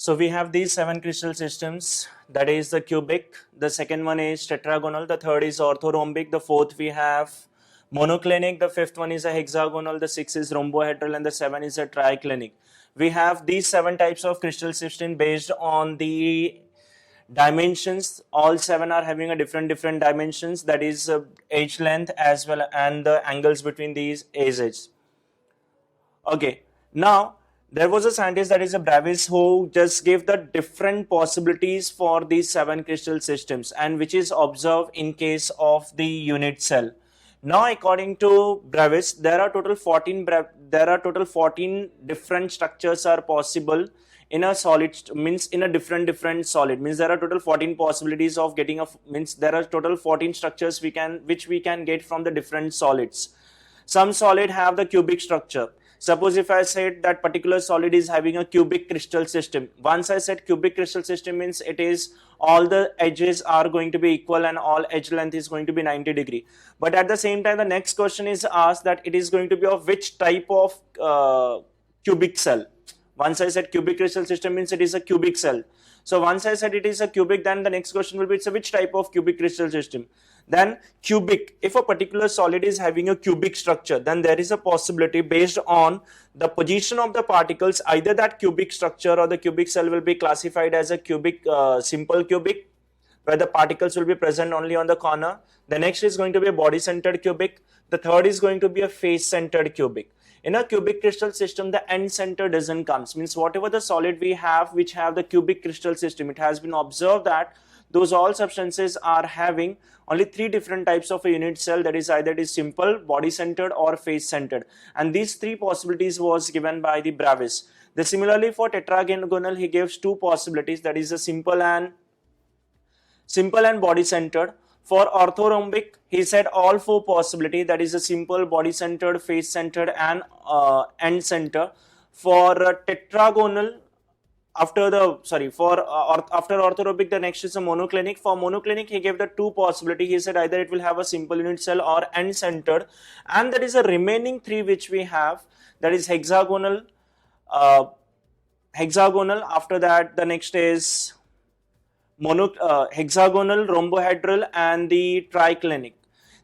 So we have these 7 crystal systems, that is the cubic, the second one is tetragonal, the third is orthorhombic, the fourth we have monoclinic, the fifth one is a hexagonal, the sixth is rhombohedral, and the seventh is a triclinic. We have these 7 types of crystal system based on the dimensions. All 7 are having a different dimensions, that is edge length as well and the angles between these edges. Okay, now there was a scientist, that is a Bravais, who just gave the different possibilities for these 7 crystal systems and which is observed in case of the unit cell. Now according to Bravais, there are total 14 different structures are possible in a solid, means in a different solid, means there are total 14 possibilities of getting a, means there are total 14 structures which we can get from the different solids. Some solid have the cubic structure. Suppose if I said that particular solid is having a cubic crystal system. Once I said cubic crystal system means it is all the edges are going to be equal and all edge length is going to be 90 degree. But at the same time the next question is asked that it is going to be of which type of cubic cell. Once I said cubic crystal system means it is a cubic cell. So once I said it is a cubic, then the next question will be it's a which type of cubic crystal system. Then cubic, if a particular solid is having a cubic structure, then there is a possibility based on the position of the particles, either that cubic structure or the cubic cell will be classified as a cubic, simple cubic, where the particles will be present only on the corner. The next is going to be a body centered cubic. The third is going to be a face centered cubic. In a cubic crystal system, the end center doesn't come. Means whatever the solid we have which have the cubic crystal system, it has been observed that those all substances are having only 3 different types of a unit cell, that is either it is simple, body centered or face centered, and these 3 possibilities was given by the Bravais. Similarly for tetragonal he gives 2 possibilities, that is a simple and body centered. For orthorhombic he said all 4 possibility, that is a simple, body centered, face centered and end center. For tetragonal, after orthorhombic the next is a monoclinic. For monoclinic he gave the 2 possibility, he said either it will have a simple unit cell or end centered, and that is a remaining 3 which we have, that is hexagonal, after that the next is hexagonal, rhombohedral and the triclinic.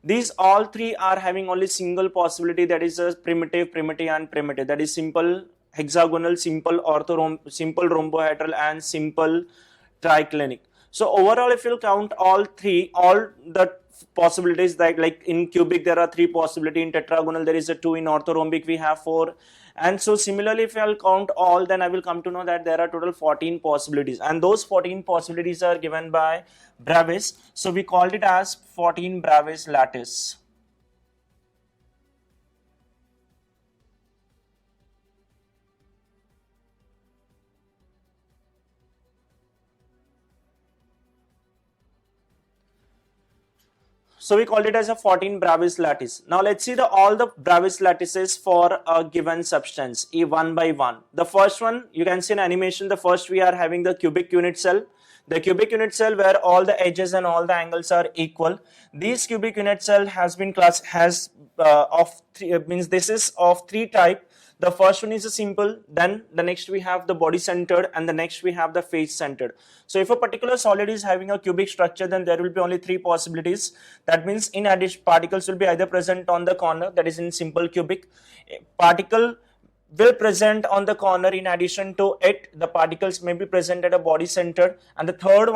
These all 3 are having only single possibility, that is a primitive and primitive, that is simple hexagonal, simple simple rhombohedral and simple triclinic. So overall if you count all the possibilities, that like in cubic there are 3 possibility, in tetragonal there is a 2, in orthorhombic we have 4, and so similarly if I'll count all, then I will come to know that there are total 14 possibilities, and those 14 possibilities are given by Bravais. So we called it as 14 Bravais lattice. So we called it as a 14 Bravais lattice. Now let's see all the Bravais lattices for a given substance, one by one. The first one, you can see in animation, the first we are having the cubic unit cell. The cubic unit cell where all the edges and all the angles are equal. This cubic unit cell has been means this is of 3 type. The first one is a simple, then the next we have the body centered, and the next we have the face centered. So if a particular solid is having a cubic structure, then there will be only 3 possibilities. That means in addition particles will be either present on the corner, that is in simple cubic. Particle will present on the corner, in addition to it the particles may be present at a body centered, and the third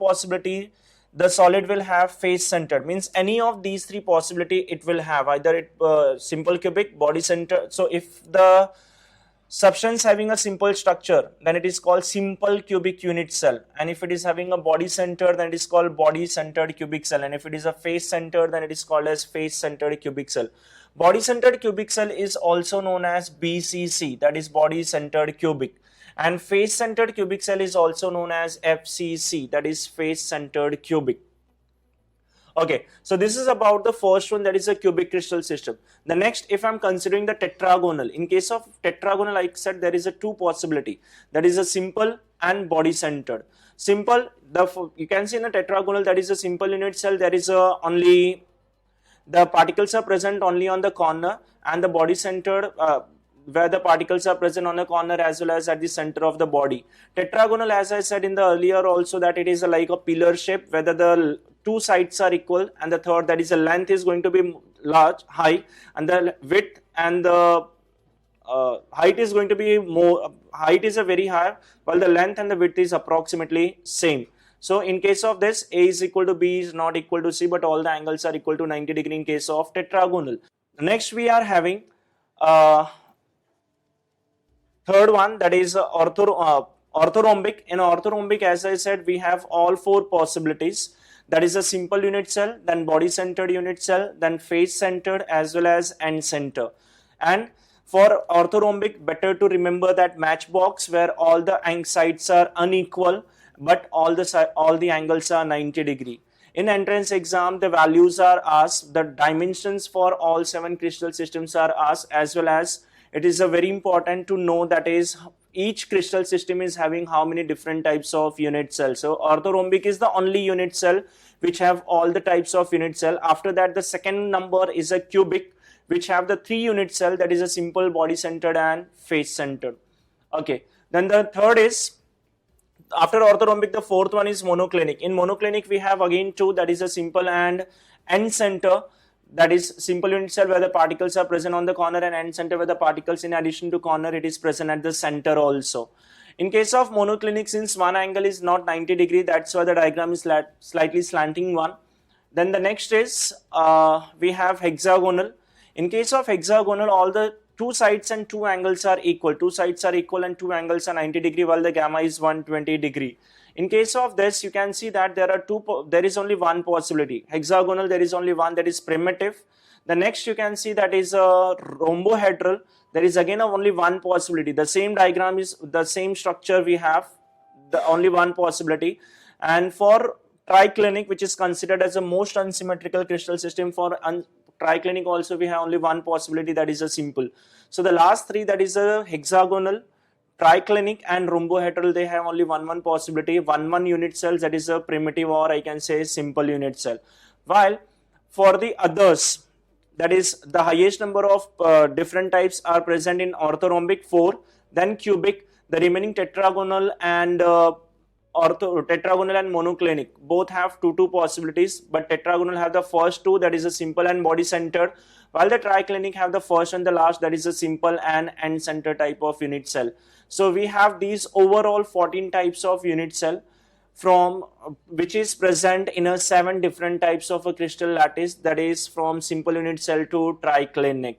possibility, the solid will have face centered, means any of these 3 possibility it will have, either it simple cubic, body centered. So if the substance having a simple structure, then it is called simple cubic unit cell, and if it is having a body centered, then it is called body centered cubic cell, and if it is a face centered, then it is called as face centered cubic cell. Body centered cubic cell is also known as BCC, that is body centered cubic, and face centered cubic cell is also known as FCC, that is face centered cubic. Okay, so this is about the first one, that is a cubic crystal system. The next, if I'm considering the tetragonal, in case of tetragonal, like I said, there is a 2 possibility, that is a simple and body centered. Simple, you can see in a tetragonal, that is a simple unit cell, there is only the particles are present only on the corner, and the body centered where the particles are present on a corner as well as at the center of the body. Tetragonal, as I said in the earlier also, that it is like a pillar shape, whether the two sides are equal, and the third, that is the length is going to be large, high, and the width and the height is going to be more, height is a very high, while the length and the width is approximately same. So in case of this, A is equal to B is not equal to C, but all the angles are equal to 90 degree in case of tetragonal. Next we are having third one, that is orthorhombic. In orthorhombic, as I said, we have all four possibilities. That is a simple unit cell, then body centered unit cell, then face centered as well as end center. And for orthorhombic, better to remember that matchbox where all the sides are unequal, but all the angles are 90 degree. In entrance exam, the values are asked, the dimensions for all 7 crystal systems are asked, as well as it is a very important to know that is each crystal system is having how many different types of unit cells. So orthorhombic is the only unit cell which have all the types of unit cell. After that, the second number is a cubic, which have the 3 unit cell, that is a simple, body centered and face centered. Okay, then the third is, after orthorhombic, the fourth one is monoclinic. In monoclinic, we have again 2, that is a simple and end center, that is simple unit cell where the particles are present on the corner, and end center where the particles in addition to corner it is present at the center also. In case of monoclinic, since one angle is not 90 degree, that's why the diagram is slightly slanting one. Then the next is we have hexagonal. In case of hexagonal, all the 2 sides and 2 angles are equal. 2 sides are equal and 2 angles are 90 degree, while the gamma is 120 degree. In case of this, you can see that there is only one possibility. Hexagonal, there is only one, that is primitive. The next you can see that is a rhombohedral. There is again only one possibility. The same diagram is the same structure we have, the only one possibility. And for triclinic, which is considered as the most unsymmetrical crystal system, for triclinic also we have only one possibility, that is a simple. So the last 3, that is a hexagonal, triclinic and rhombohedral, they have only one possibility, one unit cells, that is a primitive, or I can say simple unit cell. While for the others, that is the highest number of different types are present in orthorhombic, 4, then cubic, the remaining tetragonal and tetragonal and monoclinic both have 2 possibilities, but tetragonal have the first 2, that is a simple and body centered, while the triclinic have the first and the last, that is a simple and end center type of unit cell. So we have these overall 14 types of unit cell, from which is present in a 7 different types of a crystal lattice, that is from simple unit cell to triclinic.